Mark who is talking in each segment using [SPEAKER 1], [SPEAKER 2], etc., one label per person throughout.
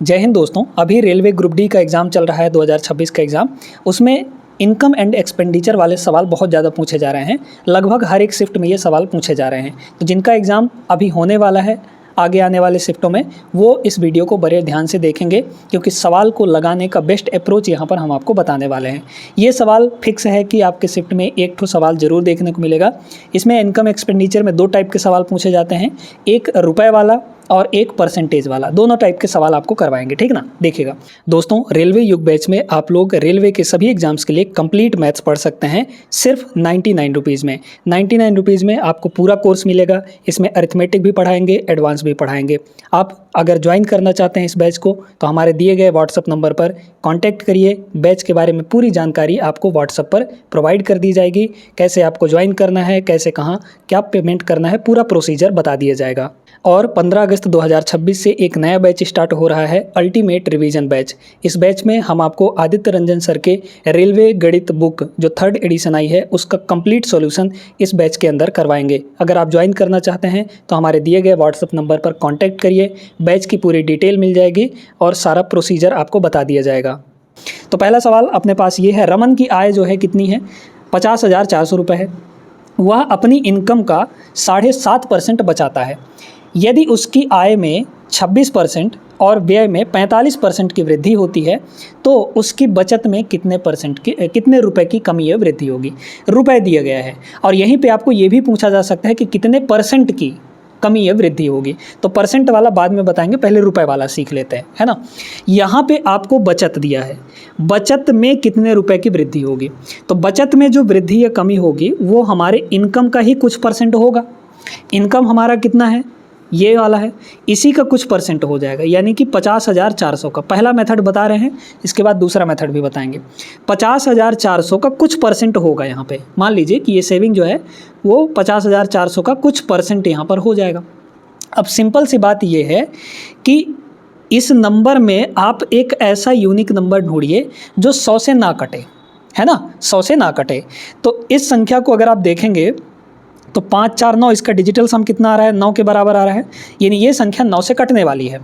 [SPEAKER 1] जय हिंद दोस्तों। अभी रेलवे ग्रुप डी का एग्ज़ाम चल रहा है 2026 का एग्ज़ाम। उसमें इनकम एंड एक्सपेंडिचर वाले सवाल बहुत ज़्यादा पूछे जा रहे हैं। लगभग हर एक शिफ्ट में ये सवाल पूछे जा रहे हैं। तो जिनका एग्ज़ाम अभी होने वाला है आगे आने वाले शिफ्टों में, वो इस वीडियो को बड़े ध्यान से देखेंगे, क्योंकि सवाल को लगाने का बेस्ट अप्रोच यहाँ पर हम आपको बताने वाले हैं। ये सवाल फिक्स है कि आपके शिफ्ट में एक ठो सवाल ज़रूर देखने को मिलेगा। इसमें इनकम एक्सपेंडिचर में दो टाइप के सवाल पूछे जाते हैं, एक रुपए वाला और एक परसेंटेज वाला। दोनों टाइप के सवाल आपको करवाएंगे, ठीक ना। देखिएगा दोस्तों, रेलवे युग बैच में आप लोग रेलवे के सभी एग्जाम्स के लिए कंप्लीट मैथ्स पढ़ सकते हैं सिर्फ 99 रुपीज़ में। 99 रुपीज़ में आपको पूरा कोर्स मिलेगा। इसमें अरिथमेटिक भी पढ़ाएंगे, एडवांस भी पढ़ाएंगे। आप अगर ज्वाइन करना चाहते हैं इस बैच को तो हमारे दिए गए व्हाट्सअप नंबर पर कॉन्टैक्ट करिए। बैच के बारे में पूरी जानकारी आपको व्हाट्सअप पर प्रोवाइड कर दी जाएगी। कैसे आपको ज्वाइन करना है, कैसे कहाँ क्या पेमेंट करना है, पूरा प्रोसीजर बता दिया जाएगा। और 15 अगस्त 2026 से एक नया बैच स्टार्ट हो रहा है, अल्टीमेट रिवीजन बैच। इस बैच में हम आपको आदित्य रंजन सर के रेलवे गणित बुक जो 3rd एडिशन आई है उसका कंप्लीट सॉल्यूशन इस बैच के अंदर करवाएंगे। अगर आप ज्वाइन करना चाहते हैं तो हमारे दिए गए व्हाट्सएप नंबर पर कांटेक्ट करिए। बैच की पूरी डिटेल मिल जाएगी और सारा प्रोसीजर आपको बता दिया जाएगा। तो पहला सवाल अपने पास ये है, रमन की आय जो है कितनी है? 50,400 रुपये है। वह अपनी इनकम का 7.5% बचाता है। यदि उसकी आय में 26% और व्यय में 45% की वृद्धि होती है तो उसकी बचत में कितने रुपए की कमी या वृद्धि होगी? रुपए दिया गया है और यहीं पे आपको ये भी पूछा जा सकता है कि कितने परसेंट की कमी या वृद्धि होगी। तो परसेंट वाला बाद में बताएंगे, पहले रुपए वाला सीख लेते हैं, है ना। यहाँ पे आपको बचत दिया है, बचत में कितने रुपए की वृद्धि होगी। तो बचत में जो वृद्धि या कमी होगी वो हमारे इनकम का ही कुछ परसेंट होगा। इनकम हमारा कितना है, ये वाला है, इसी का कुछ परसेंट हो जाएगा, यानी कि 50,400 का। पहला मेथड बता रहे हैं, इसके बाद दूसरा मेथड भी बताएंगे। 50,400 का कुछ परसेंट होगा यहाँ पे। मान लीजिए कि ये सेविंग जो है वो 50,400 का कुछ परसेंट यहाँ पर हो जाएगा। अब सिंपल सी बात ये है कि इस नंबर में आप एक ऐसा यूनिक नंबर ढूंढिए जो 100 से ना कटे, है ना, 100 से ना कटे। तो इस संख्या को अगर आप देखेंगे तो 5, 4, 9, इसका डिजिटल सम कितना आ रहा है? 9 के बराबर आ रहा है, यानी ये संख्या 9 से कटने वाली है।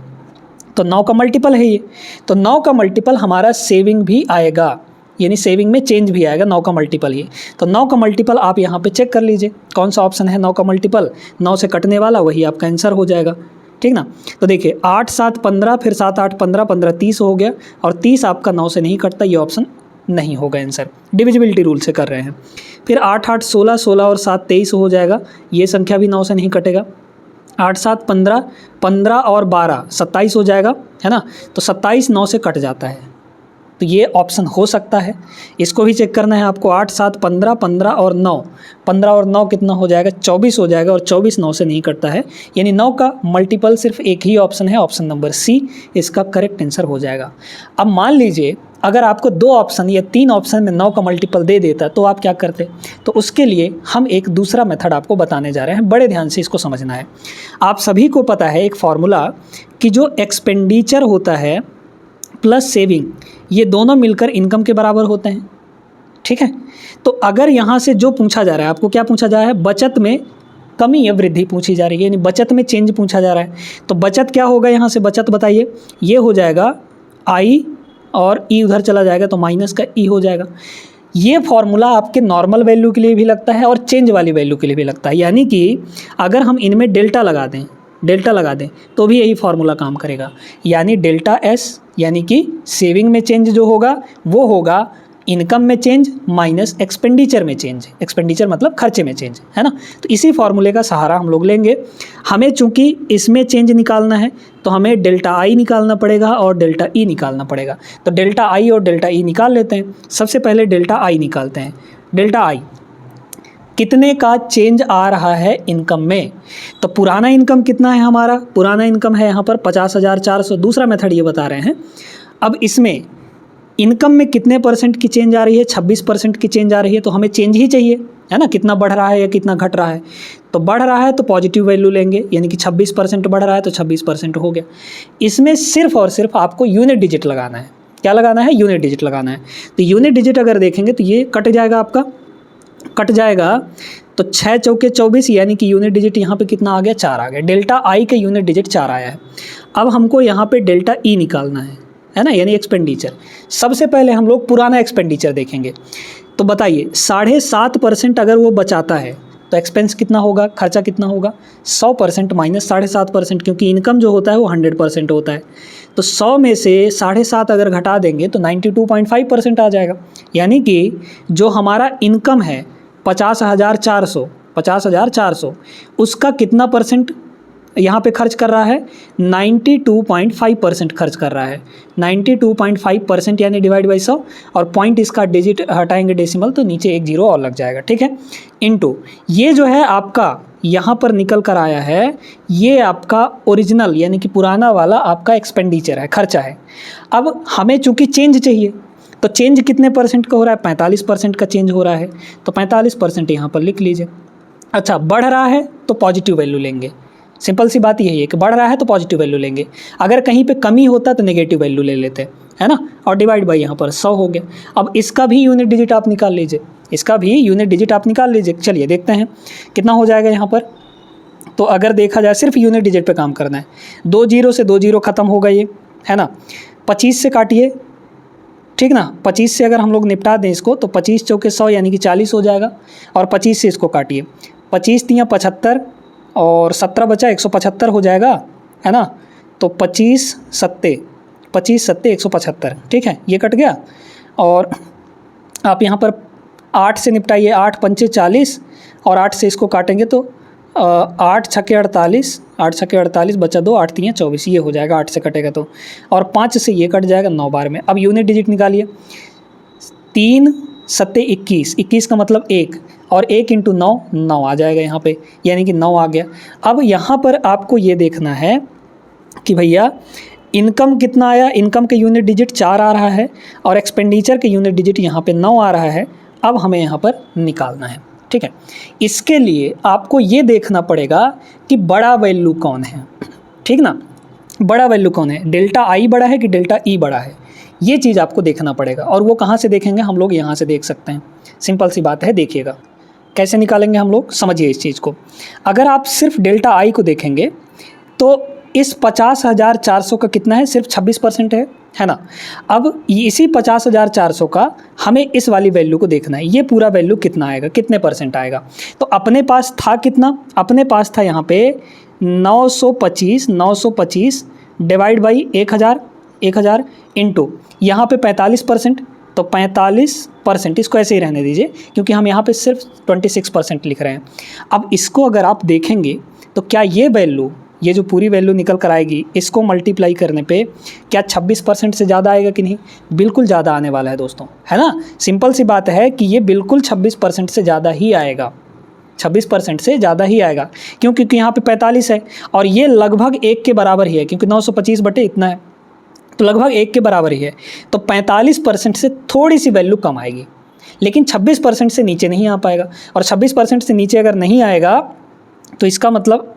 [SPEAKER 1] तो 9 का मल्टीपल है ये, तो 9 का मल्टीपल हमारा सेविंग भी आएगा, यानी सेविंग में चेंज भी आएगा। 9 का मल्टीपल ये, तो 9 का मल्टीपल आप यहाँ पे चेक कर लीजिए कौन सा ऑप्शन है 9 का मल्टीपल, 9 से कटने वाला, वही आपका आंसर हो जाएगा, ठीक ना। तो देखिए 8, 7, 15, फिर 7, 8, 15, 15, 30 हो गया और 30 आपका 9 से नहीं कटता, ये ऑप्शन नहीं होगा आंसर। डिविजिबिलिटी रूल से कर रहे हैं। फिर 8, 8, 16, 16 और 7, 23 हो जाएगा, ये संख्या भी 9 से नहीं कटेगा। 8, 7, 15, 15 और 12, 27 हो जाएगा, है ना। तो 27 9 से कट जाता है, तो ये ऑप्शन हो सकता है। इसको भी चेक करना है आपको। 8, 7, 15, 15 और 9, 15 और 9 कितना हो जाएगा? 24 हो जाएगा और 24 9 से नहीं कटता है, यानी 9 का मल्टीपल सिर्फ एक ही ऑप्शन है, ऑप्शन नंबर सी इसका करेक्ट आंसर हो जाएगा। अब मान लीजिए अगर आपको 2 ऑप्शन या 3 ऑप्शन में 9 का मल्टीपल दे देता तो आप क्या करते? तो उसके लिए हम एक दूसरा मेथड आपको बताने जा रहे हैं, बड़े ध्यान से इसको समझना है। आप सभी को पता है एक फॉर्मूला कि जो एक्सपेंडिचर होता है प्लस सेविंग, ये दोनों मिलकर इनकम के बराबर होते हैं, ठीक है। तो अगर यहाँ से जो पूछा जा रहा है, आपको क्या पूछा जा रहा है? बचत में कमी या वृद्धि पूछी जा रही है, यानी बचत में चेंज पूछा जा रहा है। तो बचत क्या होगा यहाँ से? बचत बताइए, ये हो जाएगा आई और ई उधर चला जाएगा तो माइनस का ई हो जाएगा। ये फॉर्मूला आपके नॉर्मल वैल्यू के लिए भी लगता है और चेंज वाली वैल्यू के लिए भी लगता है, यानी कि अगर हम इनमें डेल्टा लगा दें तो भी यही फॉर्मूला काम करेगा। यानी डेल्टा एस, यानी कि सेविंग में चेंज जो होगा वो होगा इनकम में चेंज माइनस एक्सपेंडिचर में चेंज। एक्सपेंडिचर मतलब खर्चे में चेंज, है ना। तो इसी फॉर्मूले का सहारा हम लोग लेंगे। हमें चूंकि इसमें चेंज निकालना है तो हमें डेल्टा आई निकालना पड़ेगा और डेल्टा ई निकालना पड़ेगा। तो डेल्टा आई और डेल्टा ई निकाल लेते हैं। सबसे पहले डेल्टा आई निकालते हैं। डेल्टा आई कितने का चेंज आ रहा है इनकम में? तो पुराना इनकम कितना है हमारा? पुराना इनकम है यहाँ पर 50,400। दूसरा मेथड ये बता रहे हैं। अब इसमें इनकम में कितने परसेंट की चेंज आ रही है? 26% की चेंज आ रही है। तो हमें चेंज ही चाहिए, है ना, कितना बढ़ रहा है या कितना घट रहा है। तो बढ़ रहा है तो पॉजिटिव वैल्यू लेंगे, यानी कि 26% बढ़ रहा है तो 26% हो गया। इसमें सिर्फ और सिर्फ आपको यूनिट डिजिट लगाना है। क्या लगाना है? यूनिट डिजिट लगाना है। तो यूनिट डिजिट अगर देखेंगे तो ये कट जाएगा, आपका कट जाएगा तो 6 चौके 24 यानी कि यूनिट डिजिट यहाँ पे कितना आ गया, 4 आ गया। डेल्टा आई का यूनिट डिजिट 4 आया है। अब हमको यहाँ पे डेल्टा ई निकालना है ना, यानी एक्सपेंडिचर। सबसे पहले हम लोग पुराना एक्सपेंडिचर देखेंगे। तो बताइए 7.5% अगर वो बचाता है तो एक्सपेंस कितना होगा, खर्चा कितना होगा, 100% माइनस 7.5%, क्योंकि इनकम जो होता है वो 100% होता है। तो 100 में से 7.5 अगर घटा देंगे तो 92.5% आ जाएगा। यानी कि जो हमारा इनकम है 50,400 उसका कितना परसेंट यहाँ पे खर्च कर रहा है, 92.5% खर्च कर रहा है। 92.5% यानी डिवाइड बाई 100, और पॉइंट इसका डिजिट हटाएंगे डेसिमल तो नीचे एक जीरो और लग जाएगा, ठीक है। इनटू ये जो है आपका यहाँ पर निकल कर आया है, ये आपका ओरिजिनल यानी कि पुराना वाला आपका एक्सपेंडिचर है, खर्चा है। अब हमें चूँकि चेंज चाहिए, तो चेंज कितने परसेंट का हो रहा है, 45% का चेंज हो रहा है, तो 45% यहाँ पर लिख लीजिए। अच्छा, बढ़ रहा है तो पॉजिटिव वैल्यू लेंगे। सिंपल सी बात यही है कि बढ़ रहा है तो पॉजिटिव वैल्यू लेंगे, अगर कहीं पे कमी होता तो नेगेटिव वैल्यू ले लेते, है ना। और डिवाइड बाई यहाँ पर 100 हो गया। अब इसका भी यूनिट डिजिट आप निकाल लीजिए, इसका भी यूनिट डिजिट आप निकाल लीजिए। चलिए देखते हैं कितना हो जाएगा यहाँ पर। तो अगर देखा जाए सिर्फ यूनिट डिजिट पे काम करना है, 2 जीरो से 2 जीरो ख़त्म होगा ये, है ना। 25 से काटिए, ठीक ना। 25 से अगर हम लोग निपटा दें इसको तो 25 चौके 100 यानी कि 40 हो जाएगा, और 25 से इसको काटिए, 25 तियाँ 75 और 17 बचा 175 हो जाएगा, है ना। तो 25 सत्ते 175, ठीक है, ये कट गया। और आप यहाँ पर 8 से निपटाइए, 8 पंचे 40 और 8 से इसको काटेंगे तो 8 छक्के 48 बचा 2, 8 तियाँ 24, ये हो जाएगा 8 से कटेगा तो, और 5 से ये कट जाएगा 9 बार में। अब यूनिट डिजिट निकालिए, 3 सत्ते 21 का मतलब 1, और 1 इंटू 9 आ जाएगा यहाँ पे, यानी कि 9 आ गया। अब यहाँ पर आपको ये देखना है कि भैया इनकम कितना आया, इनकम के यूनिट डिजिट 4 आ रहा है और एक्सपेंडिचर के यूनिट डिजिट यहाँ पे 9 आ रहा है। अब हमें यहाँ पर निकालना है, ठीक है। इसके लिए आपको ये देखना पड़ेगा कि बड़ा वैल्यू कौन है, ठीक ना। बड़ा वैल्यू कौन है, डेल्टा आई बड़ा है कि डेल्टा ई बड़ा है, ये चीज़ आपको देखना पड़ेगा। और वो कहाँ से देखेंगे, हम लोग यहाँ से देख सकते हैं। सिंपल सी बात है, देखिएगा कैसे निकालेंगे हम लोग, समझिए इस चीज़ को। अगर आप सिर्फ डेल्टा आई को देखेंगे तो इस 50,400 का कितना है, सिर्फ 26% है ना। अब इसी 50,400 का हमें इस वाली वैल्यू को देखना है, ये पूरा वैल्यू कितना आएगा, कितने परसेंट आएगा। तो अपने पास था कितना, अपने पास था यहाँ पे 925 डिवाइड बाई 1000 इंटू यहाँ पे 45%, तो 45%, इसको ऐसे ही रहने दीजिए क्योंकि हम यहाँ पे सिर्फ 26% लिख रहे हैं। अब इसको अगर आप देखेंगे तो क्या ये वैल्यू, ये जो पूरी वैल्यू निकल कर आएगी, इसको मल्टीप्लाई करने पे क्या 26% से ज़्यादा आएगा कि नहीं, बिल्कुल ज़्यादा आने वाला है दोस्तों, है ना। सिंपल सी बात है कि ये बिल्कुल 26% से ज़्यादा ही आएगा, 26% से ज़्यादा ही आएगा। क्यों, क्योंकि यहाँ पे 45 है और ये लगभग 1 के बराबर ही है, क्योंकि 925 बटे इतना है, तो लगभग 1 के बराबर ही है। तो 45% से थोड़ी सी वैल्यू कम आएगी, लेकिन 26% से नीचे नहीं आ पाएगा। और 26% से नीचे अगर नहीं आएगा तो इसका मतलब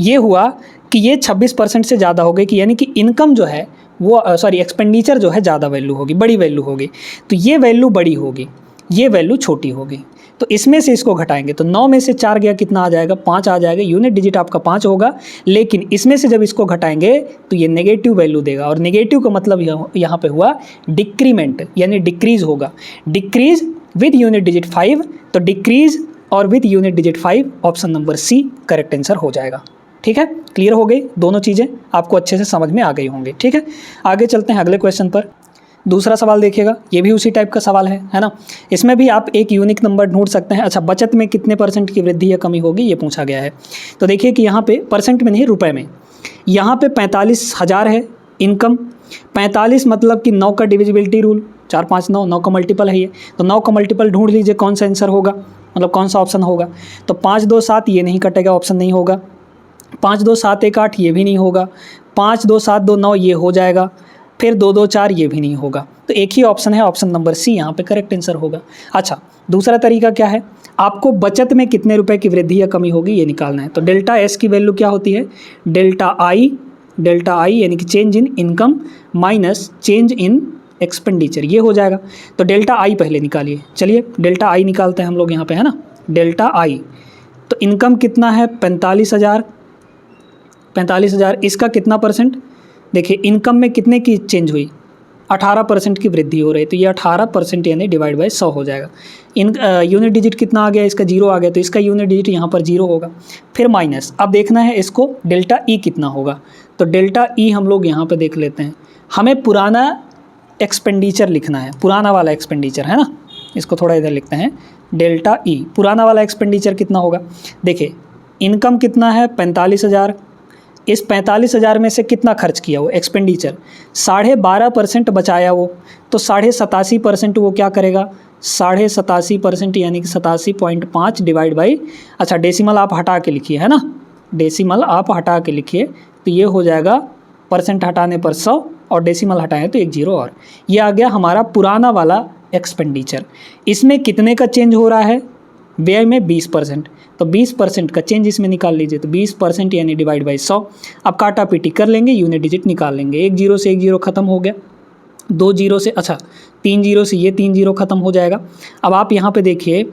[SPEAKER 1] ये हुआ कि ये 26% से ज़्यादा हो गई, कि यानी कि इनकम जो है वो एक्सपेंडिचर जो है ज़्यादा वैल्यू होगी, बड़ी वैल्यू होगी। तो ये वैल्यू बड़ी होगी, ये वैल्यू छोटी होगी। तो इसमें से इसको घटाएंगे तो 9 में से 4 गया, कितना आ जाएगा, 5 आ जाएगा। यूनिट डिजिट आपका 5 होगा, लेकिन इसमें से जब इसको घटाएंगे तो ये नेगेटिव वैल्यू देगा। और नेगेटिव का मतलब यहाँ पे हुआ डिक्रीमेंट, यानी डिक्रीज़ होगा। डिक्रीज़ विद यूनिट डिजिट 5, तो डिक्रीज़ और with unit digit 5 option number C correct answer हो जाएगा। ठीक है, क्लियर हो गई दोनों चीज़ें, आपको अच्छे से समझ में आ गई होंगी। ठीक है, आगे चलते हैं अगले क्वेश्चन पर। दूसरा सवाल देखिएगा, ये भी उसी टाइप का सवाल है ना। इसमें भी आप एक यूनिक नंबर ढूंढ सकते हैं। अच्छा, बचत में कितने % की वृद्धि या कमी होगी, ये पूछा गया है। तो देखिए कि यहाँ पे परसेंट में नहीं, रुपए में। यहाँ पे 45,000 है इनकम। 45 मतलब कि 9 का डिविजिबिलिटी रूल, 4 5 9 का मल्टीपल है ये। तो 9 का मल्टीपल ढूंढ लीजिए, कौन सा आंसर होगा, मतलब कौन सा ऑप्शन होगा। तो 5 2 7 ये नहीं कटेगा, ऑप्शन नहीं होगा। 5 2 7 1 8 ये भी नहीं होगा। 5 2 7 2 9 ये हो जाएगा। फिर 2 2 4 ये भी नहीं होगा। तो एक ही ऑप्शन है, ऑप्शन नंबर सी यहाँ पे करेक्ट आंसर होगा। अच्छा, दूसरा तरीका क्या है, आपको बचत में कितने रुपए की वृद्धि या कमी होगी ये निकालना है। तो डेल्टा एस की वैल्यू क्या होती है, डेल्टा आई यानी कि change in income minus change in expenditure, ये हो जाएगा। तो डेल्टा आई पहले निकालिए। चलिए डेल्टा आई निकालते हैं हम लोग यहाँ पे, है ना। डेल्टा आई, तो इनकम कितना है 45,000, 45,000, इसका कितना परसेंट, देखिए इनकम में कितने की चेंज हुई, 18% की वृद्धि हो रही है, तो ये 18% यानी डिवाइड बाय 100 हो जाएगा। इन यूनिट डिजिट कितना आ गया, इसका 0 आ गया, तो इसका यूनिट डिजिट यहाँ पर 0 होगा। फिर माइनस, अब देखना है इसको डेल्टा ई कितना होगा, तो डेल्टा ई हम लोग यहाँ पे देख लेते हैं। हमें पुराना एक्सपेंडिचर लिखना है, पुराना वाला एक्सपेंडिचर है ना, इसको थोड़ा इधर लिखते हैं, डेल्टा ई पुराना वाला एक्सपेंडिचर कितना होगा। देखिए इनकम कितना है 45,000, इस 45,000 में से कितना खर्च किया वो एक्सपेंडिचर, 12.5% बचाया वो, तो 87.5% वो क्या करेगा, 87.5% यानी कि 87.5 डिवाइड बाई, अच्छा डेसिमल आप हटा के लिखिए है ना, डेसिमल आप हटा के लिखिए, तो ये हो जाएगा परसेंट हटाने पर 100 और डेसिमल हटाएं तो एक जीरो और, ये आ गया हमारा पुराना वाला एक्सपेंडिचर। इसमें कितने का चेंज हो रहा है, व्यय में 20%, तो 20% का चेंज इसमें निकाल लीजिए, तो 20% यानी डिवाइड बाई 100। अब काटा पीटी कर लेंगे, यूनिट डिजिट निकाल लेंगे, एक जीरो से एक जीरो खत्म हो गया, 2 जीरो से, अच्छा 3 जीरो से ये 3 जीरो खत्म हो जाएगा। अब आप यहाँ पे देखिए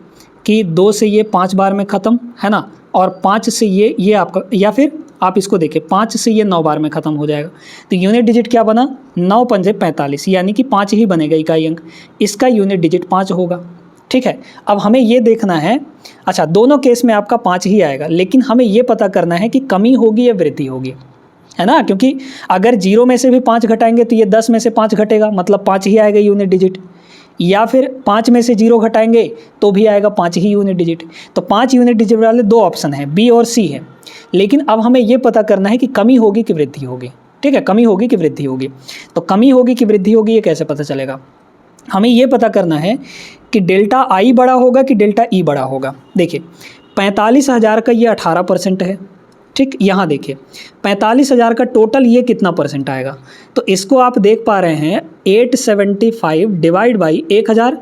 [SPEAKER 1] कि 2 से ये 5 बार में ख़त्म है ना, और 5 से ये आपका, या फिर आप इसको देखिए 5 से ये 9 बार में ख़त्म हो जाएगा, तो यूनिट डिजिट क्या बना, 9 पंजे 45, यानी कि 5 ही बनेगा इकाई अंक, इसका यूनिट डिजिट 5 होगा। ठीक है, अब हमें ये देखना है, अच्छा दोनों केस में आपका 5 ही आएगा, लेकिन हमें ये पता करना है कि कमी होगी या वृद्धि होगी, है ना, क्योंकि अगर 0 में से भी 5 घटाएंगे तो ये 10 में से 5 घटेगा, मतलब 5 ही आएगा यूनिट डिजिट, या फिर 5 में से 0 घटाएंगे तो भी आएगा 5 ही यूनिट डिजिट। तो 5 यूनिट डिजिट वाले 2 ऑप्शन हैं, बी और सी है, लेकिन अब हमें ये पता करना है कि कमी होगी कि वृद्धि होगी। ठीक है, कमी होगी कि वृद्धि होगी, तो कमी होगी कि वृद्धि होगी ये कैसे पता चलेगा, हमें ये पता करना है कि डेल्टा आई बड़ा होगा कि डेल्टा ई बड़ा होगा। देखिए 45,000 का ये 18% है, ठीक, यहाँ देखिए 45,000 का टोटल ये कितना परसेंट आएगा, तो इसको आप देख पा रहे हैं 875 डिवाइड बाई 1000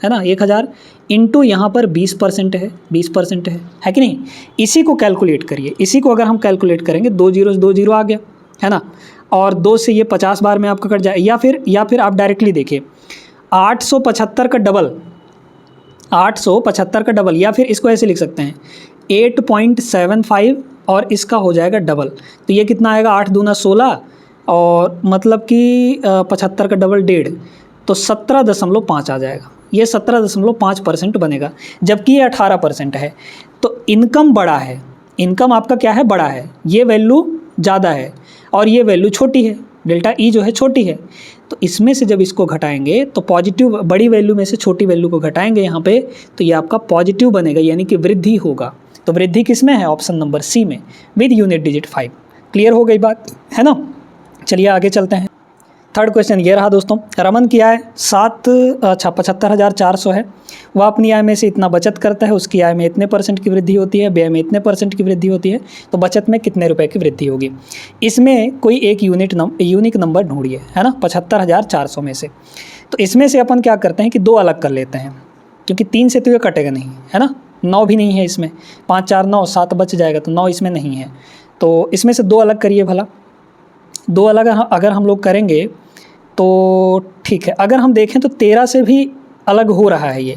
[SPEAKER 1] है ना, 1000 इंटू यहाँ पर 20% है, 20% है कि नहीं, इसी को कैलकुलेट करिए, इसी को अगर हम कैलकुलेट करेंगे 2 जीरो से 2 जीरो आ गया है ना, और 2 से ये 50 बार में आपका कट जाए, या फिर आप डायरेक्टली देखिए 875 का डबल, 875 का डबल, या फिर इसको ऐसे लिख सकते हैं 8.75 और इसका हो जाएगा डबल, तो ये कितना आएगा 8 दूना 16 और मतलब कि 75 का डबल 1.5, तो 17.5 आ जाएगा, ये 17.5% बनेगा, जबकि ये 18% है। तो इनकम बड़ा है, इनकम आपका क्या है, बड़ा है, ये वैल्यू ज़्यादा है और ये वैल्यू छोटी है, डेल्टा ई जो है छोटी है, तो इसमें से जब इसको घटाएंगे तो पॉजिटिव, बड़ी वैल्यू में से छोटी वैल्यू को घटाएंगे यहाँ पे, तो ये आपका पॉजिटिव बनेगा, यानी कि वृद्धि होगा। तो वृद्धि किस में है, ऑप्शन नंबर सी में, विद यूनिट डिजिट 5। क्लियर हो गई बात है ना, चलिए आगे चलते हैं। थर्ड क्वेश्चन ये रहा दोस्तों, रमन की आय 75,400 है, वह अपनी आय में से इतना बचत करता है, उसकी आय में इतने % की वृद्धि होती है, व्यय में इतने % की वृद्धि होती है, तो बचत में कितने रुपए की वृद्धि होगी। इसमें कोई एक यूनिक नंबर ढूंढिए, है ना, 75,400 में से। तो इसमें से अपन क्या करते हैं कि 2 अलग कर लेते हैं, क्योंकि 3 से तो ये कटेगा नहीं, है ना, 9 भी नहीं है इसमें, 5 4 9 7 बच जाएगा, तो 9 इसमें नहीं है, तो इसमें से 2 अलग करिए भला। 2 अलग अगर हम लोग करेंगे तो ठीक है, अगर हम देखें तो 13 से भी अलग हो रहा है, ये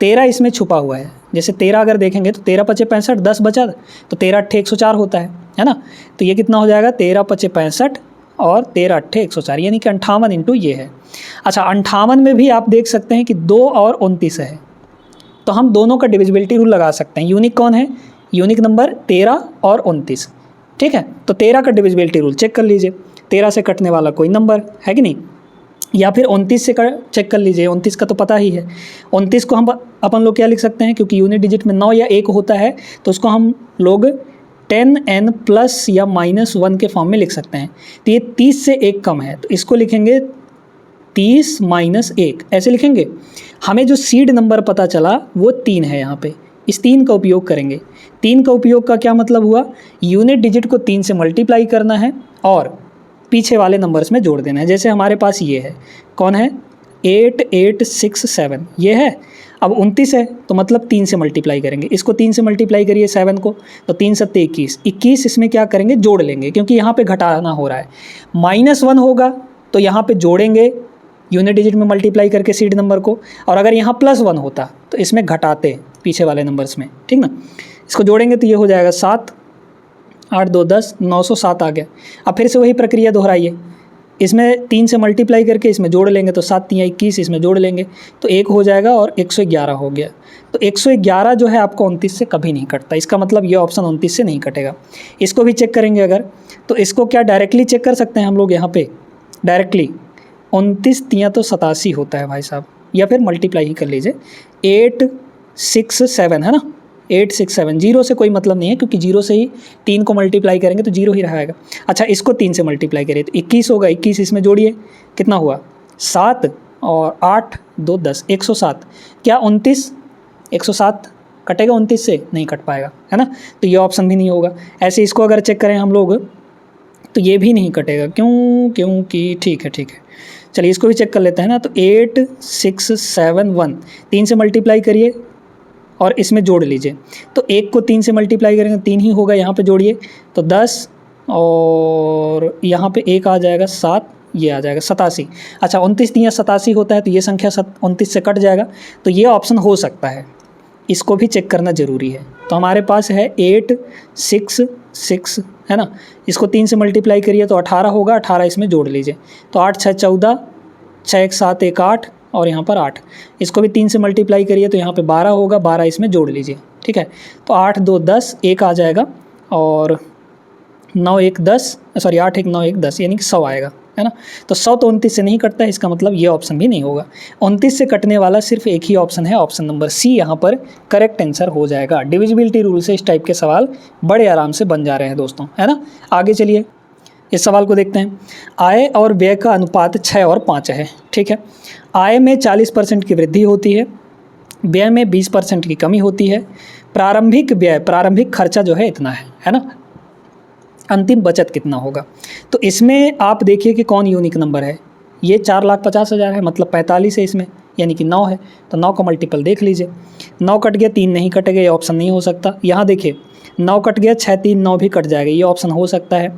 [SPEAKER 1] 13 इसमें छुपा हुआ है। जैसे 13 अगर देखेंगे तो 13 पचे 65, 10 बचा तो 13 अट्ठे 104 होता है ना, तो ये कितना हो जाएगा 13 पचे 65 और 13 अट्ठे 104, यानी कि 58 इंटू ये है। अच्छा 58 में भी आप देख सकते हैं कि 2 और 29 है, तो हम दोनों का डिविजिबिलिटी रूल लगा सकते हैं। यूनिक कौन है, यूनिक नंबर 13 और 29, ठीक है, तो 13 का डिविजिबिलिटी रूल चेक कर लीजिए, 13 से कटने वाला कोई नंबर है कि नहीं, या फिर 29 से चेक कर लीजिए, 29 का तो पता ही है। 29 को हम अपन लोग क्या लिख सकते हैं, क्योंकि यूनिट डिजिट में 9 या 1 होता है, तो उसको हम लोग 10n प्लस या -1 के फॉर्म में लिख सकते हैं। तो ये 30 से 1 कम है, तो इसको लिखेंगे 30 - 1, ऐसे लिखेंगे। हमें जो सीड नंबर पता चला वो 3 है, यहाँ पे इस 3 का उपयोग करेंगे। 3 का उपयोग का क्या मतलब हुआ, यूनिट डिजिट को 3 से मल्टीप्लाई करना है और पीछे वाले नंबर्स में जोड़ देना है। जैसे हमारे पास ये है, कौन है 8867, ये है। अब 29 है तो मतलब 3 से मल्टीप्लाई करेंगे, इसको 3 से मल्टीप्लाई करिए 7 को, तो 3 7 21, 21 इसमें क्या करेंगे जोड़ लेंगे, क्योंकि यहाँ पे घटाना हो रहा है। -1 होगा तो यहाँ पे जोड़ेंगे यूनिट डिजिट में मल्टीप्लाई करके सीड नंबर को, और अगर यहाँ +1 होता तो इसमें घटाते, पीछे वाले नंबर्स में, ठीक ना। इसको जोड़ेंगे तो ये हो जाएगा 7, 8 2 10, 907 आ गया। अब फिर से वही प्रक्रिया दोहराइए, इसमें 3 से मल्टीप्लाई करके इसमें जोड़ लेंगे तो 7 3 21, इसमें जोड़ लेंगे तो 1 हो जाएगा और 111 हो गया। तो 111 जो है आपको 29 से कभी नहीं कटता, इसका मतलब ये ऑप्शन 29 से नहीं कटेगा। इसको भी चेक करेंगे अगर, तो इसको क्या डायरेक्टली चेक कर सकते हैं हम लोग यहाँ पे डायरेक्टली, 29 3 तो 87 होता है भाई साहब, या फिर मल्टीप्लाई ही कर लीजिए 8 6 7 है ना, 8 6 7, 0 से कोई मतलब नहीं है क्योंकि 0 से ही 3 को मल्टीप्लाई करेंगे तो 0 ही रहेगा। अच्छा इसको 3 से मल्टीप्लाई करिए तो 21 होगा, 21 इसमें जोड़िए कितना हुआ 7 और 8 2 10, 107। क्या 29 107 कटेगा 29 से? नहीं कट पाएगा, है ना, तो ये ऑप्शन भी नहीं होगा। ऐसे इसको अगर चेक करें हम लोग तो ये भी नहीं कटेगा, क्योंकि ठीक है चलिए इसको भी चेक कर लेते हैं ना। तो 8 6 7 1, 3 से मल्टीप्लाई करिए और इसमें जोड़ लीजिए, तो 1 को 3 से मल्टीप्लाई करेंगे 3 ही होगा, यहाँ पे जोड़िए तो 10 और यहाँ पे 1 आ जाएगा 7, ये आ जाएगा 87। अच्छा 29 3 87 होता है तो ये संख्या 29 से कट जाएगा, तो ये ऑप्शन हो सकता है, इसको भी चेक करना ज़रूरी है। तो हमारे पास है 8 6 6 है ना, इसको 3 से मल्टीप्लाई करिए तो 18 होगा, 18 इसमें जोड़ लीजिए तो 8 6 14, 6 1 7 1 8 और यहाँ पर 8, इसको भी 3 से मल्टीप्लाई करिए तो यहाँ पे 12 होगा, 12 इसमें जोड़ लीजिए, ठीक है। तो 8 2 10, 1 आ जाएगा और 9 1 10, सॉरी 8 1 9 1 10, यानी कि 100 आएगा, है ना। तो 100 तो 29 से नहीं कटता है, इसका मतलब ये ऑप्शन भी नहीं होगा। 29 से कटने वाला सिर्फ एक ही ऑप्शन है, ऑप्शन नंबर सी यहाँ पर करेक्ट आंसर हो जाएगा। डिविजिबिलिटी रूल से इस टाइप के सवाल बड़े आराम से बन जा रहे हैं दोस्तों, है ना। आगे चलिए इस सवाल को देखते हैं। आय और व्यय का अनुपात 6 और 5 है, ठीक है। आय में 40% की वृद्धि होती है, व्यय में 20% की कमी होती है, प्रारंभिक व्यय प्रारंभिक खर्चा जो है इतना है ना, अंतिम बचत कितना होगा। तो इसमें आप देखिए कि कौन यूनिक नंबर है, ये 4,50,000 है, मतलब 45 है इसमें, यानी कि 9 है, तो 9 का मल्टीपल देख लीजिए। 9 कट गया 3 नहीं कटेगा, ये ऑप्शन नहीं हो सकता। यहाँ देखिए 9 कट गया 6 3 9 भी कट जाएगा, ये ऑप्शन हो सकता है।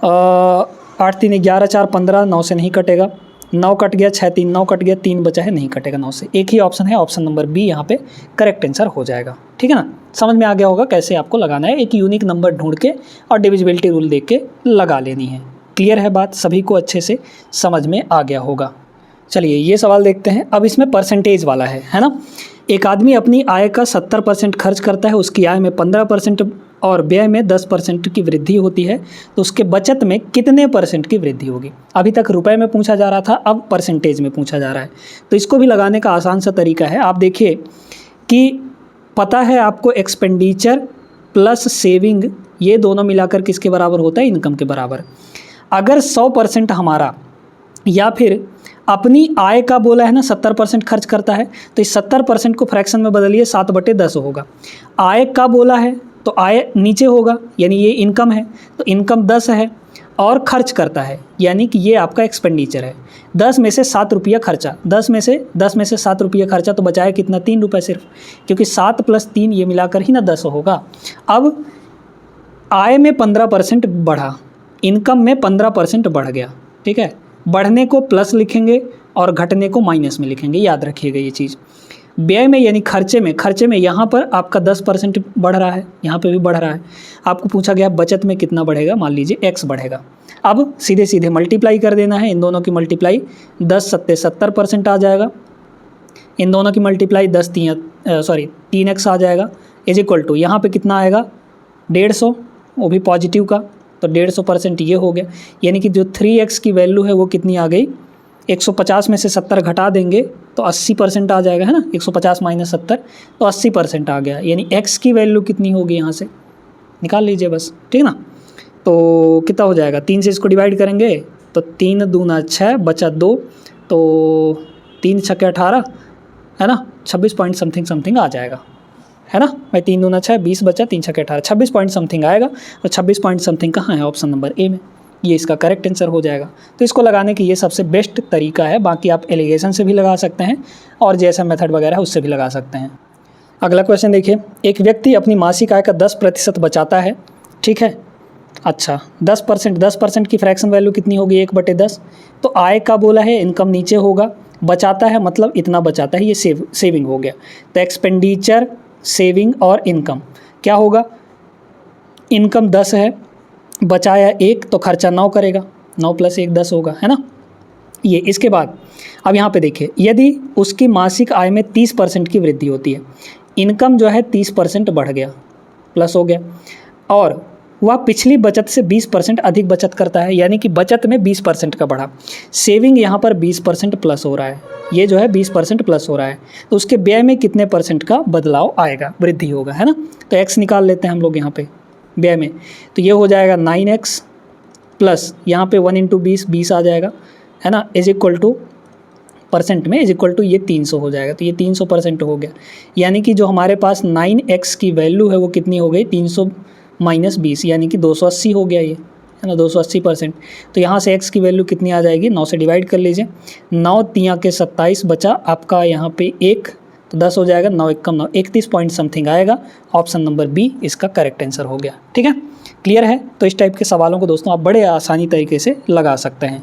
[SPEAKER 1] 8 3 11 4 15, 9 से नहीं कटेगा। 9 कट गया 6 3 9 कट गया, 3 बचा है, नहीं कटेगा 9 से। एक ही ऑप्शन है, ऑप्शन नंबर बी यहाँ पे करेक्ट आंसर हो जाएगा, ठीक है ना। समझ में आ गया होगा कैसे आपको लगाना है, एक यूनिक नंबर ढूंढ के और डिविजिबिलिटी रूल देख के लगा लेनी है। क्लियर है बात, सभी को अच्छे से समझ में आ गया होगा। चलिए ये सवाल देखते हैं। अब इसमें परसेंटेज वाला है ना। एक आदमी अपनी आय का 70% खर्च करता है, उसकी आय में 15% और व्यय में 10% की वृद्धि होती है, तो उसके बचत में कितने % की वृद्धि होगी। अभी तक रुपए में पूछा जा रहा था, अब परसेंटेज में पूछा जा रहा है। तो इसको भी लगाने का आसान सा तरीका है। आप देखिए कि पता है आपको एक्सपेंडिचर प्लस सेविंग ये दोनों मिलाकर किसके बराबर होता है, इनकम के बराबर। अगर 100% हमारा या फिर अपनी आय का बोला है ना 70% खर्च करता है, तो इस 70% को फ्रैक्शन में बदलिए 7/10 होगा। आय का बोला है तो आय नीचे होगा, यानी ये इनकम है तो इनकम 10 है, और खर्च करता है यानी कि ये आपका एक्सपेंडिचर है। 10 में से 7 रुपया खर्चा, 10 में से 7 रुपया खर्चा, तो बचाया कितना 3 रुपये सिर्फ, क्योंकि 7 + 3 ये मिलाकर ही ना 10 होगा। अब आय में 15% बढ़ा, इनकम में 15% बढ़ गया, ठीक है। बढ़ने को प्लस लिखेंगे और घटने को माइनस में लिखेंगे, याद रखिएगा ये चीज़। व्यय में यानी खर्चे में यहाँ पर आपका 10% बढ़ रहा है, यहाँ पे भी बढ़ रहा है। आपको पूछा गया बचत में कितना बढ़ेगा, मान लीजिए x बढ़ेगा। अब सीधे सीधे मल्टीप्लाई कर देना है, इन दोनों की मल्टीप्लाई 10 7 70% आ जाएगा, इन दोनों की मल्टीप्लाई 3x आ जाएगा, इज इक्वल टू यहाँ पे कितना आएगा 150, वो भी पॉजिटिव का, तो 150% ये हो गया। यानी कि जो 3x की वैल्यू है वो कितनी आ गई, 150 में से 70 घटा देंगे तो 80% आ जाएगा, है ना। 150 - 70 तो 80% आ गया, यानी x की वैल्यू कितनी होगी यहाँ से निकाल लीजिए बस, ठीक है ना। तो कितना हो जाएगा, 3 से इसको डिवाइड करेंगे तो 3 दूना 6 बचा 2, तो 3 छक्के 18 है ना, 26 पॉइंट समथिंग आ जाएगा, है ना भाई। 3 दूना 6 20 बचा, 3 छक्के 18 26 पॉइंट समथिंग आएगा, और 26 पॉइंट समथिंग कहाँ है, ऑप्शन नंबर ए में, ये इसका करेक्ट आंसर हो जाएगा। तो इसको लगाने की ये सबसे बेस्ट तरीका है, बाकी आप एलिगेशन से भी लगा सकते हैं और जैसा मेथड वगैरह है उससे भी लगा सकते हैं। अगला क्वेश्चन देखिए, एक व्यक्ति अपनी मासिक आय का 10% बचाता है, ठीक है। अच्छा 10% की फ्रैक्शन वैल्यू कितनी होगी 1/10, तो आय का बोला है इनकम नीचे होगा, बचाता है मतलब इतना बचाता है, ये सेविंग हो गया। तो एक्सपेंडिचर, सेविंग और इनकम क्या होगा, इनकम 10 है, बचाया 1 तो खर्चा 9 करेगा, 9 + 1 10 होगा, है ना। ये इसके बाद अब यहाँ पे देखिए, यदि उसकी मासिक आय में 30% की वृद्धि होती है, इनकम जो है 30% बढ़ गया, प्लस हो गया, और वह पिछली बचत से 20% अधिक बचत करता है, यानी कि बचत में 20% का बढ़ा, सेविंग यहाँ पर 20% प्लस हो रहा है, ये जो है 20% प्लस हो रहा है, तो उसके व्यय में कितने % का बदलाव आएगा, वृद्धि होगा, है ना। तो x निकाल लेते हैं हम लोग यहाँ पे व्यय में, तो ये हो जाएगा 9x प्लस यहाँ पे 1 × 20 20 आ जाएगा, है ना, इज इक्वल टू परसेंट में इज इक्वल टू ये 300 हो जाएगा, तो ये 300% हो गया, यानी कि जो हमारे पास 9x की वैल्यू है वो कितनी हो गई, 300 - 20 यानी कि 280 हो गया, ये है ना, 280%। तो यहाँ से x की वैल्यू कितनी आ जाएगी, 9 से डिवाइड कर लीजिए, 9 3 के 27 बचा आपका यहाँ पे 1, तो 10 हो जाएगा, 9 1 9 31 पॉइंट समथिंग आएगा, ऑप्शन नंबर बी इसका करेक्ट आंसर हो गया। ठीक है, क्लियर है। तो इस टाइप के सवालों को दोस्तों आप बड़े आसानी तरीके से लगा सकते हैं।